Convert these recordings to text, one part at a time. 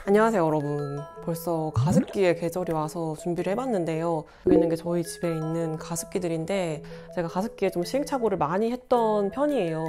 안녕하세요 여러분. 벌써 가습기의 계절이 와서 준비를 해봤는데요. 여기 있는 게 저희 집에 있는 가습기들인데 제가 가습기에 좀 시행착오를 많이 했던 편이에요.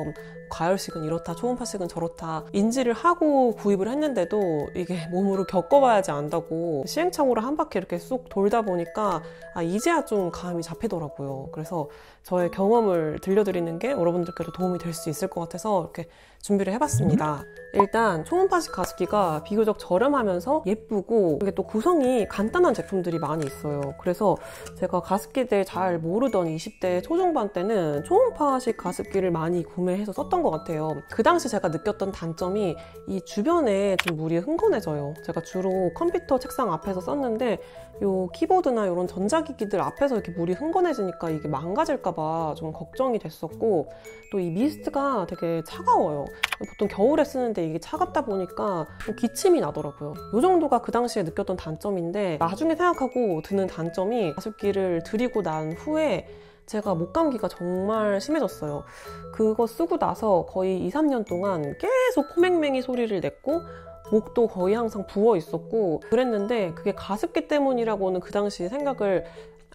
과열식은 이렇다, 초음파식은 저렇다 인지를 하고 구입을 했는데도 이게 몸으로 겪어봐야지 안다고 시행착오를 한 바퀴 이렇게 쑥 돌다 보니까 이제야 좀 감이 잡히더라고요. 그래서 저의 경험을 들려드리는 게 여러분들께도 도움이 될 수 있을 것 같아서 이렇게 준비를 해봤습니다. 일단 초음파식 가습기가 비교적 저렴하면서 예쁘고 이게 또 구성이 간단한 제품들이 많이 있어요. 그래서 제가 가습기들 잘 모르던 20대 초중반 때는 초음파식 가습기를 많이 구매해서 썼던 것 같아요. 그 당시 제가 느꼈던 단점이 이 주변에 좀 물이 흥건해져요. 제가 주로 컴퓨터 책상 앞에서 썼는데 요 키보드나 이런 전자기기들 앞에서 이렇게 물이 흥건해지니까 이게 망가질까봐 좀 걱정이 됐었고, 또 이 미스트가 되게 차가워요. 보통 겨울에 쓰는데 이게 차갑다 보니까 좀 기침이 나더라고요. 이 정도가 그 당시에 느꼈던 단점인데, 나중에 생각하고 드는 단점이 가습기를 들이고 난 후에 제가 목감기가 정말 심해졌어요. 그거 쓰고 나서 거의 2-3년 동안 계속 코맹맹이 소리를 냈고 목도 거의 항상 부어 있었고 그랬는데, 그게 가습기 때문이라고는 그 당시 생각을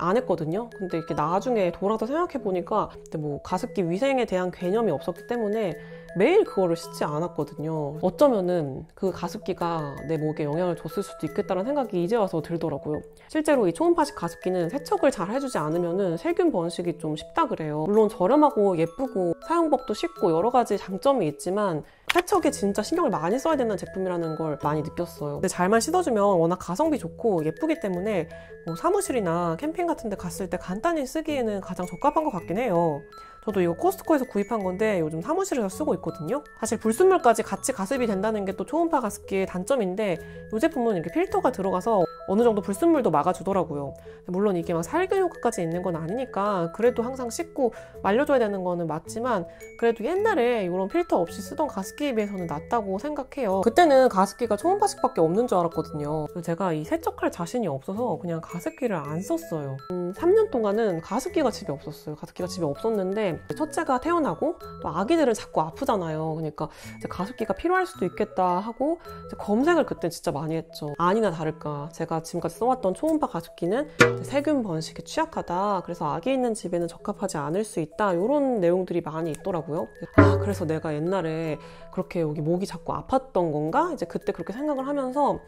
안 했거든요. 근데 이렇게 나중에 돌아서 생각해 보니까 뭐 가습기 위생에 대한 개념이 없었기 때문에 매일 그거를 씻지 않았거든요. 어쩌면은 그 가습기가 내 목에 영향을 줬을 수도 있겠다는 생각이 이제 와서 들더라고요. 실제로 이 초음파식 가습기는 세척을 잘 해주지 않으면은 세균 번식이 좀 쉽다 그래요. 물론 저렴하고 예쁘고 사용법도 쉽고 여러 가지 장점이 있지만 세척에 진짜 신경을 많이 써야 되는 제품이라는 걸 많이 느꼈어요. 근데 잘만 씻어주면 워낙 가성비 좋고 예쁘기 때문에 뭐 사무실이나 캠핑 같은 데 갔을 때 간단히 쓰기에는 가장 적합한 것 같긴 해요. 저도 이거 코스트코에서 구입한 건데 요즘 사무실에서 쓰고 있거든요. 사실 불순물까지 같이 가습이 된다는 게 또 초음파 가습기의 단점인데, 이 제품은 이렇게 필터가 들어가서 어느 정도 불순물도 막아주더라고요. 물론 이게 막 살균 효과까지 있는 건 아니니까 그래도 항상 씻고 말려줘야 되는 거는 맞지만, 그래도 옛날에 이런 필터 없이 쓰던 가습기에 비해서는 낫다고 생각해요. 그때는 가습기가 초음파식밖에 없는 줄 알았거든요. 제가 이 세척할 자신이 없어서 그냥 가습기를 안 썼어요. 3년 동안은 가습기가 집에 없었어요. 가습기가 집에 없었는데 첫째가 태어나고 또 아기들은 자꾸 아프잖아요. 그러니까 이제 가습기가 필요할 수도 있겠다 하고 이제 검색을 그때 진짜 많이 했죠. 아니나 다를까 제가 지금까지 써왔던 초음파 가습기는 세균 번식에 취약하다, 그래서 아기 있는 집에는 적합하지 않을 수 있다, 이런 내용들이 많이 있더라고요. 그래서 내가 옛날에 그렇게 여기 목이 자꾸 아팠던 건가? 이제 그때 그렇게 생각을 하면서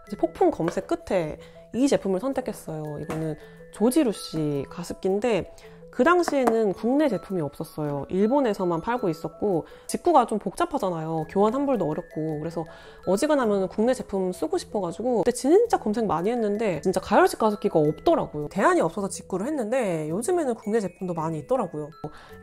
이제 폭풍 검색 끝에 이 제품을 선택했어요. 이거는 조지루시 가습기인데 그 당시에는 국내 제품이 없었어요. 일본에서만 팔고 있었고 직구가 좀 복잡하잖아요. 교환 환불도 어렵고. 그래서 어지간하면 국내 제품 쓰고 싶어가지고 그때 진짜 검색 많이 했는데 진짜 가열식 가습기가 없더라고요. 대안이 없어서 직구를 했는데 요즘에는 국내 제품도 많이 있더라고요.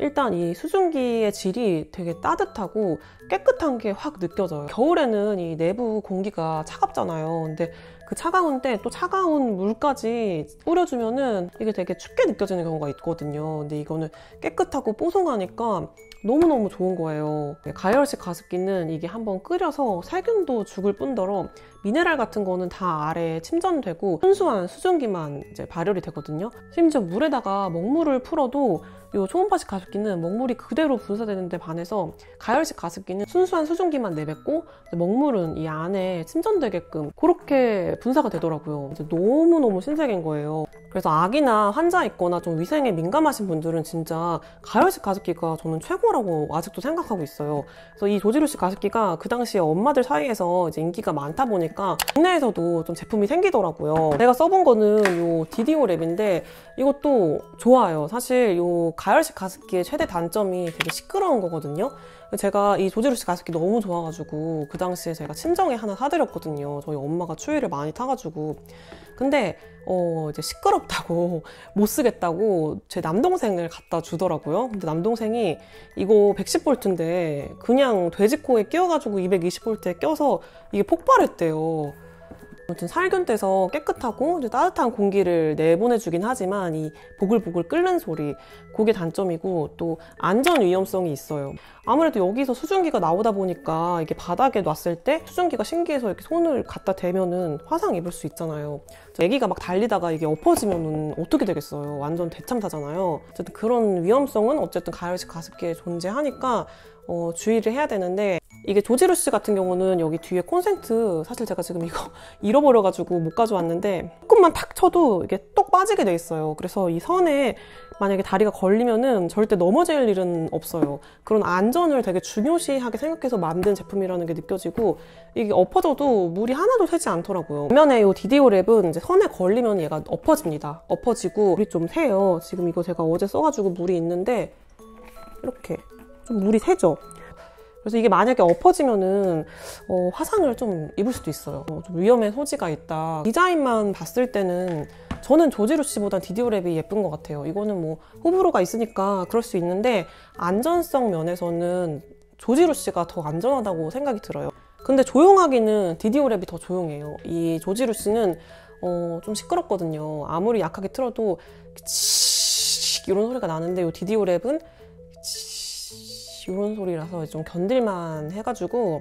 일단 이 수증기의 질이 되게 따뜻하고 깨끗한 게 확 느껴져요. 겨울에는 이 내부 공기가 차갑잖아요. 근데 그 차가운 때 또 차가운 물까지 뿌려주면은 이게 되게 춥게 느껴지는 경우가 있거든요. 근데 이거는 깨끗하고 뽀송하니까 너무너무 좋은 거예요. 가열식 가습기는 이게 한번 끓여서 살균도 죽을 뿐더러 미네랄 같은 거는 다 아래에 침전되고 순수한 수증기만 이제 발열이 되거든요. 심지어 물에다가 먹물을 풀어도 이 초음파식 가습기는 먹물이 그대로 분사되는데 반해서 가열식 가습기는 순수한 수증기만 내뱉고 먹물은 이 안에 침전되게끔 그렇게 분사가 되더라고요. 너무너무 신세계인 거예요. 그래서 아기나 환자 있거나 좀 위생에 민감하신 분들은 진짜 가열식 가습기가 저는 최고라고 아직도 생각하고 있어요. 그래서 이 조지루시 가습기가 그 당시에 엄마들 사이에서 이제 인기가 많다 보니까 국내에서도 좀 제품이 생기더라고요. 내가 써본 거는 요 디디오 랩인데 이것도 좋아요. 사실 요 가열식 가습기의 최대 단점이 되게 시끄러운 거거든요. 제가 이 조지루시 가습기 너무 좋아가지고 그 당시에 제가 친정에 하나 사드렸거든요. 저희 엄마가 추위를 많이 타가지고. 근데 이제 시끄럽다고 못 쓰겠다고 제 남동생을 갖다 주더라고요. 근데 남동생이 이거 110V인데 그냥 돼지코에 끼워가지고 220V에 껴서 이게 폭발했대요. 아무튼 살균돼서 깨끗하고 이제 따뜻한 공기를 내보내주긴 하지만 이 보글보글 끓는 소리, 그게 단점이고 또 안전 위험성이 있어요. 아무래도 여기서 수증기가 나오다 보니까 이게 바닥에 놨을 때 수증기가 신기해서 이렇게 손을 갖다 대면은 화상 입을 수 있잖아요. 애기가 막 달리다가 이게 엎어지면은 어떻게 되겠어요. 완전 대참사잖아요. 어쨌든 그런 위험성은 어쨌든 가열식 가습기에 존재하니까 주의를 해야 되는데, 이게 조지루시 같은 경우는 여기 뒤에 콘센트, 사실 제가 지금 이거 잃어버려가지고 못 가져왔는데 조금만 탁 쳐도 이게 똑 빠지게 돼 있어요. 그래서 이 선에 만약에 다리가 걸리면은 절대 넘어질 일은 없어요. 그런 안전을 되게 중요시하게 생각해서 만든 제품이라는 게 느껴지고, 이게 엎어져도 물이 하나도 새지 않더라고요. 반면에 이 디디오 랩은 이제 선에 걸리면 얘가 엎어집니다. 엎어지고 물이 좀 새요. 지금 이거 제가 어제 써가지고 물이 있는데 이렇게 좀 물이 새죠. 그래서 이게 만약에 엎어지면은 화상을 좀 입을 수도 있어요. 좀 위험의 소지가 있다. 디자인만 봤을 때는 저는 조지루시보단 디디오 랩이 예쁜 것 같아요. 이거는 뭐 호불호가 있으니까 그럴 수 있는데, 안전성 면에서는 조지루시가 더 안전하다고 생각이 들어요. 근데 조용하기는 디디오 랩이 더 조용해요. 이 조지루시는 좀 시끄럽거든요. 아무리 약하게 틀어도 이런 소리가 나는데, 이 디디오 랩은 이런 소리라서 좀 견딜만 해가지고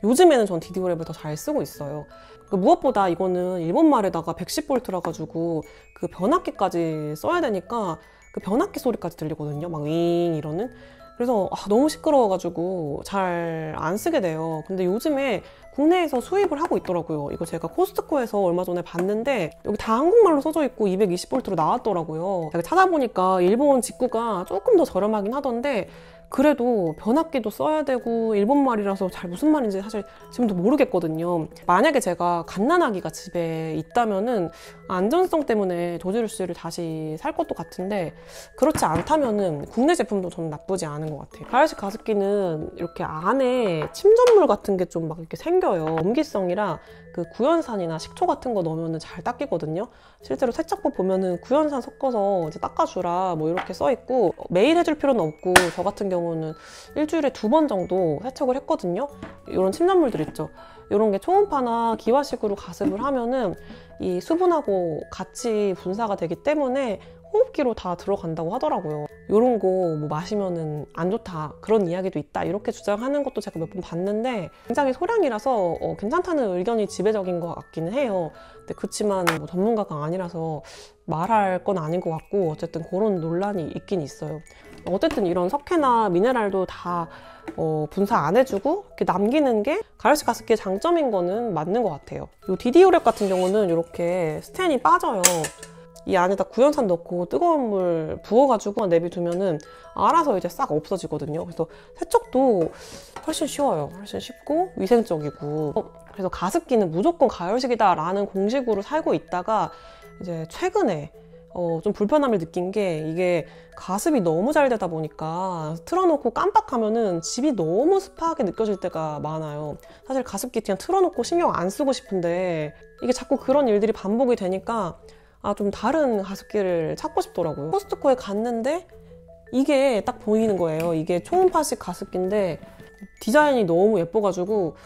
요즘에는 전 디디오 랩을 더 잘 쓰고 있어요. 무엇보다 이거는 일본말에다가 110V라 가지고 그 변압기까지 써야 되니까 그 변압기 소리까지 들리거든요. 막 윙 이러는. 그래서 너무 시끄러워가지고 잘 안 쓰게 돼요. 근데 요즘에 국내에서 수입을 하고 있더라고요. 이거 제가 코스트코에서 얼마 전에 봤는데 여기 다 한국말로 써져 있고 220V로 나왔더라고요. 제가 찾아보니까 일본 직구가 조금 더 저렴하긴 하던데, 그래도 변압기도 써야 되고 일본말이라서 잘 무슨 말인지 사실 지금도 모르겠거든요. 만약에 제가 갓난아기가 집에 있다면은 안전성 때문에 조지루시를 다시 살 것도 같은데, 그렇지 않다면은 국내 제품도 저는 나쁘지 않은 것 같아요. 가열식 가습기는 이렇게 안에 침전물 같은 게 좀 막 이렇게 생겨요. 염기성이라 그 구연산이나 식초 같은 거 넣으면 잘 닦이거든요. 실제로 세척법 보면은 구연산 섞어서 이제 닦아주라 뭐 이렇게 써있고, 매일 해줄 필요는 없고 저 같은 경우는 일주일에 2번 정도 세척을 했거든요. 이런 침전물들 있죠. 이런 게 초음파나 기화식으로 가습을 하면은 이 수분하고 같이 분사가 되기 때문에 호흡기로 다 들어간다고 하더라고요. 이런 거 뭐 마시면은 안 좋다, 그런 이야기도 있다, 이렇게 주장하는 것도 제가 몇 번 봤는데, 굉장히 소량이라서 괜찮다는 의견이 지배적인 것 같기는 해요. 근데 그렇지만 뭐 전문가가 아니라서 말할 건 아닌 것 같고, 어쨌든 그런 논란이 있긴 있어요. 어쨌든 이런 석회나 미네랄도 다 분사 안 해주고 이렇게 남기는 게 가열식 가습기의 장점인 거는 맞는 것 같아요. 이 디디오 랩 같은 경우는 이렇게 스텐이 빠져요. 이 안에다 구연산 넣고 뜨거운 물 부어가지고 내비두면은 알아서 이제 싹 없어지거든요. 그래서 세척도 훨씬 쉬워요. 훨씬 쉽고 위생적이고. 그래서 가습기는 무조건 가열식이다 라는 공식으로 살고 있다가 이제 최근에 좀 불편함을 느낀 게, 이게 가습이 너무 잘 되다 보니까 틀어놓고 깜빡하면은 집이 너무 습하게 느껴질 때가 많아요. 사실 가습기 그냥 틀어놓고 신경 안 쓰고 싶은데 이게 자꾸 그런 일들이 반복이 되니까 좀 다른 가습기를 찾고 싶더라고요. 코스트코에 갔는데 이게 딱 보이는 거예요. 이게 초음파식 가습기인데 디자인이 너무 예뻐가지고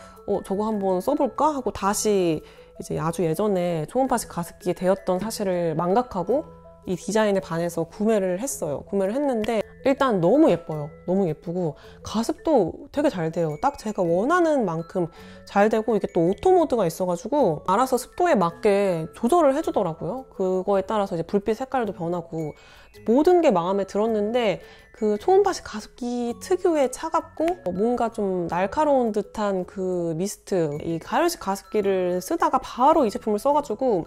저거 한번 써볼까 하고 다시 이제 아주 예전에 초음파식 가습기에 대였던 사실을 망각하고 이 디자인에 반해서 구매를 했어요. 구매를 했는데 일단 너무 예뻐요. 너무 예쁘고 가습도 되게 잘 돼요. 딱 제가 원하는 만큼 잘 되고, 이게 또 오토 모드가 있어가지고 알아서 습도에 맞게 조절을 해주더라고요. 그거에 따라서 이제 불빛 색깔도 변하고 모든 게 마음에 들었는데, 그 초음파식 가습기 특유의 차갑고 뭔가 좀 날카로운 듯한 그 미스트, 이 가열식 가습기를 쓰다가 바로 이 제품을 써가지고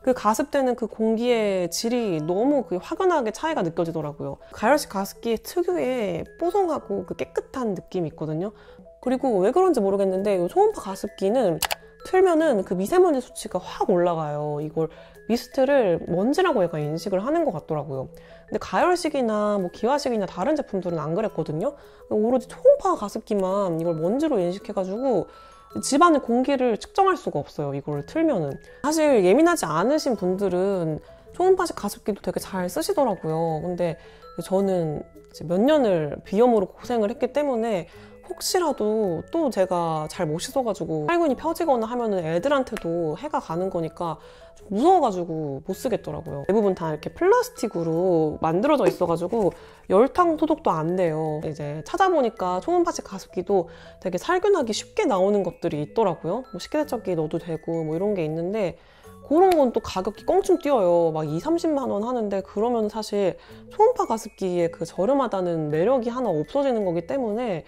그 가습되는 그 공기의 질이 너무 그 확연하게 차이가 느껴지더라고요. 가열식 가습기의 특유의 뽀송하고 그 깨끗한 느낌이 있거든요. 그리고 왜 그런지 모르겠는데 이 초음파 가습기는 틀면은 그 미세먼지 수치가 확 올라가요. 이걸 미스트를 먼지라고 얘가 인식을 하는 것 같더라고요. 근데 가열식이나 뭐 기화식이나 다른 제품들은 안 그랬거든요. 오로지 초음파 가습기만 이걸 먼지로 인식해가지고 집안의 공기를 측정할 수가 없어요. 이걸 틀면은. 사실 예민하지 않으신 분들은 초음파식 가습기도 되게 잘 쓰시더라고요. 근데 저는 이제 몇 년을 비염으로 고생을 했기 때문에 혹시라도 또 제가 잘 못 씻어가지고 살균이 펴지거나 하면은 애들한테도 해가 가는 거니까 좀 무서워가지고 못 쓰겠더라고요. 대부분 다 이렇게 플라스틱으로 만들어져 있어가지고 열탕 소독도 안 돼요. 이제 찾아보니까 초음파식 가습기도 되게 살균하기 쉽게 나오는 것들이 있더라고요. 뭐 식기세척기 넣어도 되고 뭐 이런 게 있는데 그런 건 또 가격이 껑충 뛰어요. 막 2, 30만 원 하는데 그러면 사실 초음파 가습기의 그 저렴하다는 매력이 하나 없어지는 거기 때문에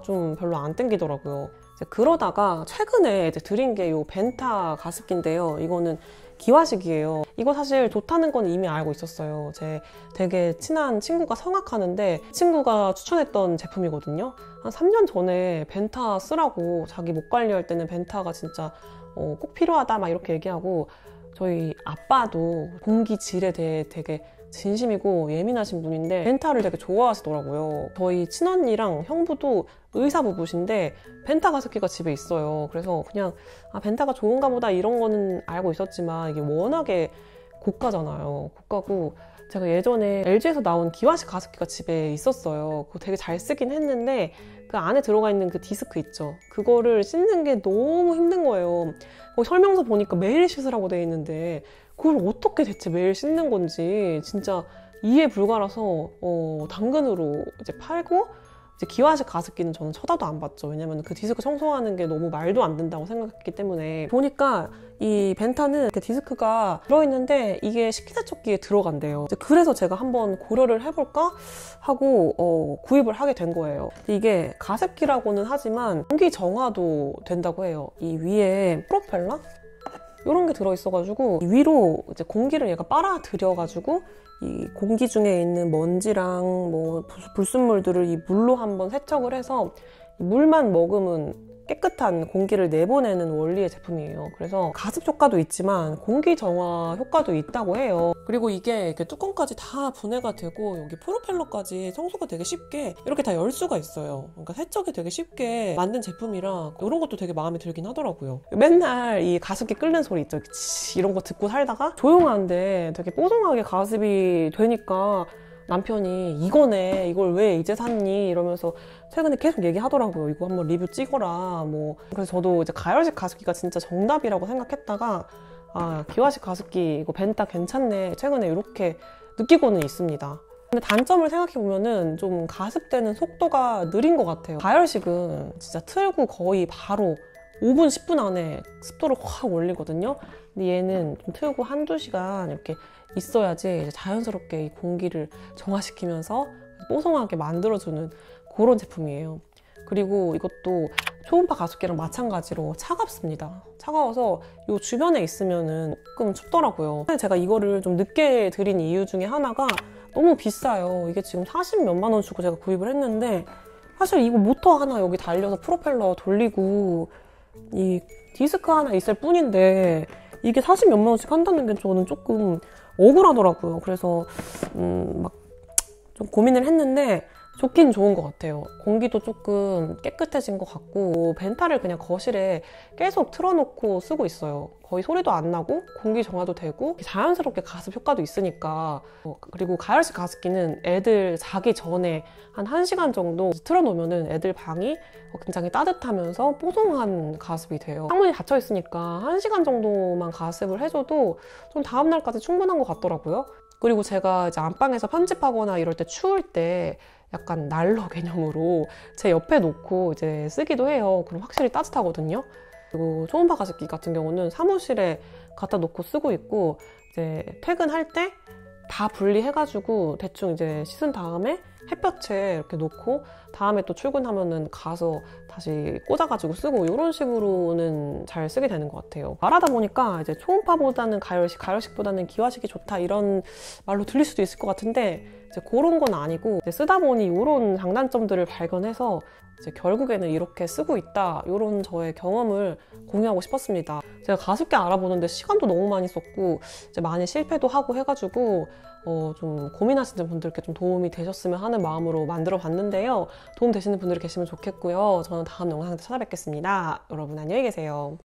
좀 별로 안 땡기더라고요. 이제 그러다가 최근에 이제 드린 게 이 벤타 가습기인데요. 이거는 기화식이에요. 이거 사실 좋다는 건 이미 알고 있었어요. 제 되게 친한 친구가 성악하는데 친구가 추천했던 제품이거든요. 한 3년 전에 벤타 쓰라고, 자기 목 관리할 때는 벤타가 진짜 꼭 필요하다 막 이렇게 얘기하고, 저희 아빠도 공기 질에 대해 되게 진심이고 예민하신 분인데 벤타를 되게 좋아하시더라고요. 저희 친언니랑 형부도 의사 부부신데 벤타 가습기가 집에 있어요. 그래서 그냥 벤타가 좋은가 보다 이런 거는 알고 있었지만 이게 워낙에 고가잖아요. 고가고 제가 예전에 LG에서 나온 기화식 가습기가 집에 있었어요. 그거 되게 잘 쓰긴 했는데 그 안에 들어가 있는 그 디스크 있죠. 그거를 씻는 게 너무 힘든 거예요. 설명서 보니까 매일 씻으라고 돼 있는데 그걸 어떻게 대체 매일 씻는 건지 진짜 이해 불가라서 당근으로 이제 팔고, 이제 기화식 가습기는 저는 쳐다도 안 봤죠. 왜냐면 그 디스크 청소하는 게 너무 말도 안 된다고 생각했기 때문에. 보니까 이 벤타는 이렇게 디스크가 들어있는데 이게 식기세척기에 들어간대요. 그래서 제가 한번 고려를 해볼까 하고 구입을 하게 된 거예요. 이게 가습기라고는 하지만 공기 정화도 된다고 해요. 이 위에 프로펠러? 이런 게 들어있어가지고 위로 이제 공기를 얘가 빨아들여가지고 이 공기 중에 있는 먼지랑 뭐 불순물들을 이 물로 한번 세척을 해서 물만 머금은 깨끗한 공기를 내보내는 원리의 제품이에요. 그래서 가습 효과도 있지만 공기 정화 효과도 있다고 해요. 그리고 이게 이렇게 뚜껑까지 다 분해가 되고 여기 프로펠러까지 청소가 되게 쉽게 이렇게 다 열 수가 있어요. 그러니까 세척이 되게 쉽게 만든 제품이라 이런 것도 되게 마음에 들긴 하더라고요. 맨날 이 가습기 끓는 소리 있죠. 이런 거 듣고 살다가 조용한데 되게 뽀송하게 가습이 되니까 남편이 이거네, 이걸 왜 이제 샀니? 이러면서 최근에 계속 얘기하더라고요. 이거 한번 리뷰 찍어라. 뭐. 그래서 저도 이제 가열식 가습기가 진짜 정답이라고 생각했다가 기화식 가습기 이거 벤타 괜찮네. 최근에 이렇게 느끼고는 있습니다. 근데 단점을 생각해보면은 좀 가습되는 속도가 느린 것 같아요. 가열식은 진짜 틀고 거의 바로 5분, 10분 안에 습도를 확 올리거든요. 근데 얘는 좀 틀고 한두 시간 이렇게 있어야지 자연스럽게 이 공기를 정화시키면서 뽀송하게 만들어주는 그런 제품이에요. 그리고 이것도 초음파 가습기랑 마찬가지로 차갑습니다. 차가워서 이 주변에 있으면은 조금 춥더라고요. 제가 이거를 좀 늦게 드린 이유 중에 하나가 너무 비싸요. 이게 지금 40 몇만 원 주고 제가 구입을 했는데 사실 이거 모터 하나 여기 달려서 프로펠러 돌리고 이 디스크 하나 있을 뿐인데 이게 40 몇만 원씩 한다는 게 저는 조금 억울하더라고요. 그래서 막 좀 고민을 했는데 좋긴 좋은 것 같아요. 공기도 조금 깨끗해진 것 같고 벤타를 그냥 거실에 계속 틀어놓고 쓰고 있어요. 거의 소리도 안 나고 공기 정화도 되고 자연스럽게 가습 효과도 있으니까. 그리고 가열식 가습기는 애들 자기 전에 한 1시간 정도 틀어놓으면 애들 방이 굉장히 따뜻하면서 뽀송한 가습이 돼요. 창문이 닫혀 있으니까 1시간 정도만 가습을 해줘도 좀 다음날까지 충분한 것 같더라고요. 그리고 제가 이제 안방에서 편집하거나 이럴 때 추울 때 약간 난로 개념으로 제 옆에 놓고 이제 쓰기도 해요. 그럼 확실히 따뜻하거든요. 그리고 초음파 가습기 같은 경우는 사무실에 갖다 놓고 쓰고 있고 이제 퇴근할 때 다 분리해가지고 대충 이제 씻은 다음에 햇볕에 이렇게 놓고 다음에 또 출근하면은 가서 다시 꽂아가지고 쓰고 이런 식으로는 잘 쓰게 되는 것 같아요. 말하다 보니까 이제 초음파보다는 가열식, 가열식보다는 기화식이 좋다 이런 말로 들릴 수도 있을 것 같은데 이제 그런 건 아니고 이제 쓰다 보니 이런 장단점들을 발견해서 이제 결국에는 이렇게 쓰고 있다 이런 저의 경험을 공유하고 싶었습니다. 제가 가습기 알아보는데 시간도 너무 많이 썼고 이제 많이 실패도 하고 해가지고 좀 고민하시는 분들께 좀 도움이 되셨으면 하는 마음으로 만들어 봤는데요. 도움 되시는 분들이 계시면 좋겠고요. 저는 다음 영상에서 찾아뵙겠습니다. 여러분 안녕히 계세요.